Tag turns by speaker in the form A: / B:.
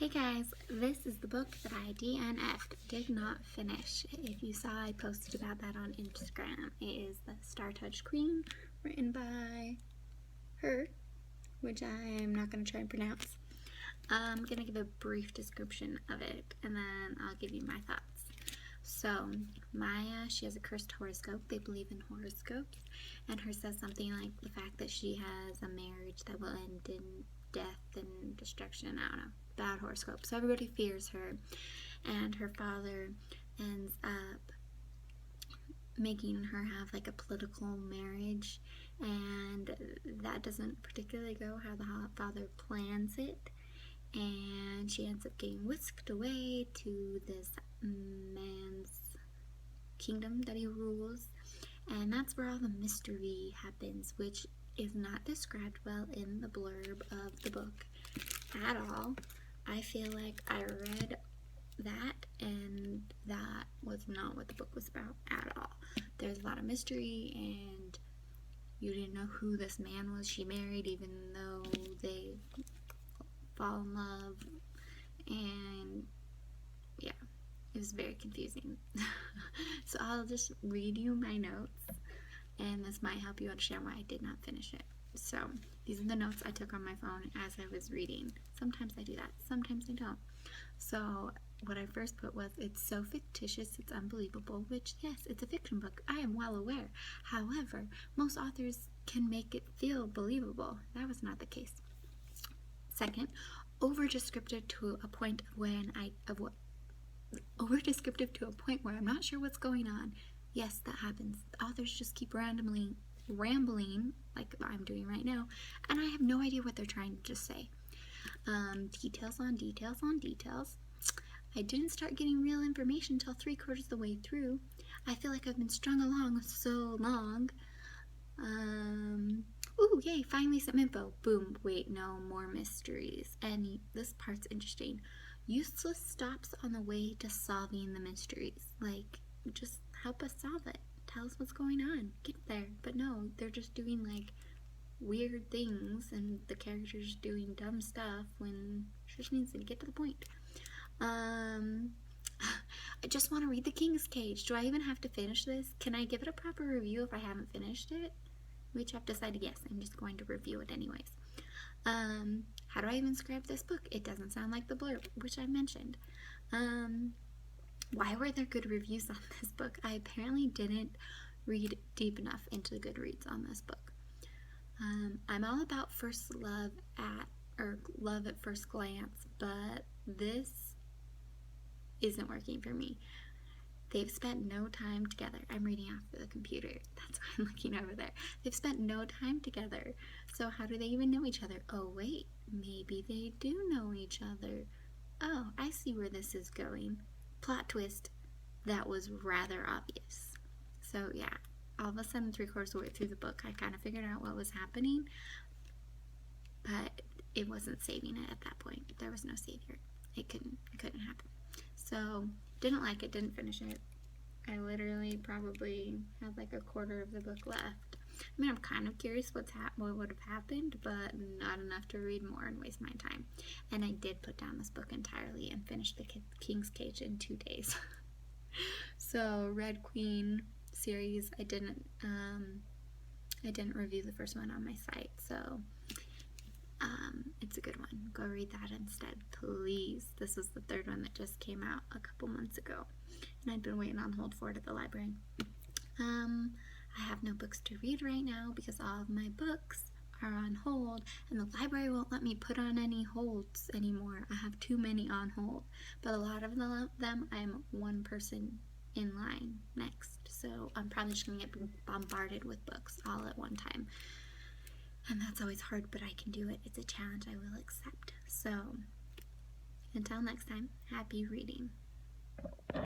A: Hey guys, this is the book that I DNF'd, did not finish. If you saw, I posted about that on Instagram. It is The Star-Touched Queen, written by her, which I am not going to try and pronounce. I'm going to give a brief description of it, and then I'll give you my thoughts. So, Maya, she has a cursed horoscope. They believe in horoscopes. And her says something like the fact that she has a marriage that will end in death and destruction. I don't know. Bad horoscope. So everybody fears her. And her father ends up making her have like a political marriage. And that doesn't particularly go how the father plans it. And she ends up getting whisked away to this man's kingdom that he rules, and that's where all the mystery happens, which is not described well in the blurb of the book at all. I feel like I read that and that was not what the book was about at all. There's a lot of mystery, and you didn't know who this man was she married, even though they fall in love, and yeah, it was very confusing. So I'll just read you my notes, and this might help you understand why I did not finish it. So these are the notes I took on my phone as I was reading. Sometimes I do that, sometimes I don't. So what I first put was, it's so fictitious it's unbelievable, which yes, it's a fiction book, I am well aware. However, most authors can make it feel believable. That was not the case. Second, over-descriptive to a point where I'm not sure what's going on. Yes, that happens. The authors just keep randomly rambling, like I'm doing right now, and I have no idea what they're trying to just say. Details on details on details. I didn't start getting real information until 3/4 of the way through. I feel like I've been strung along so long. Ooh, yay, finally some info. Boom, wait, no, more mysteries. And this part's interesting. Useless stops on the way to solving the mysteries. Like, just help us solve it. Tell us what's going on. Get there. But no, they're just doing, like, weird things, and the characters doing dumb stuff when she just needs to get to the point. I just want to read The King's Cage. Do I even have to finish this? Can I give it a proper review if I haven't finished it? Which I've decided, yes, I'm just going to review it anyways. How do I even describe this book? It doesn't sound like the blurb, which I mentioned. Why were there good reviews on this book? I apparently didn't read deep enough into the Goodreads on this book. I'm all about love at first glance, but this isn't working for me. They've spent no time together. I'm reading off the computer. That's why I'm looking over there. They've spent no time together. So how do they even know each other? Oh, wait. Maybe they do know each other. Oh, I see where this is going. Plot twist. That was rather obvious. So, yeah. All of a sudden, 3/4 of the way through the book, I kind of figured out what was happening. But it wasn't saving it at that point. There was no savior. It couldn't happen. So, didn't like it, didn't finish it. I literally probably had like 1/4 of the book left. I mean, I'm kind of curious what would have happened, but not enough to read more and waste my time. And I did put down this book entirely and finished The King's Cage in 2 days. So, Red Queen series, I didn't review the first one on my site, so it's a good one. Go read that instead, please. This was the 3rd one that just came out a couple months ago, and I'd been waiting on hold for it at the library. I have no books to read right now because all of my books are on hold, and the library won't let me put on any holds anymore. I have too many on hold, but a lot of them I'm one person in line next, so I'm probably just gonna get bombarded with books all at one time. And that's always hard, but I can do it. It's a challenge I will accept. So, until next time, happy reading.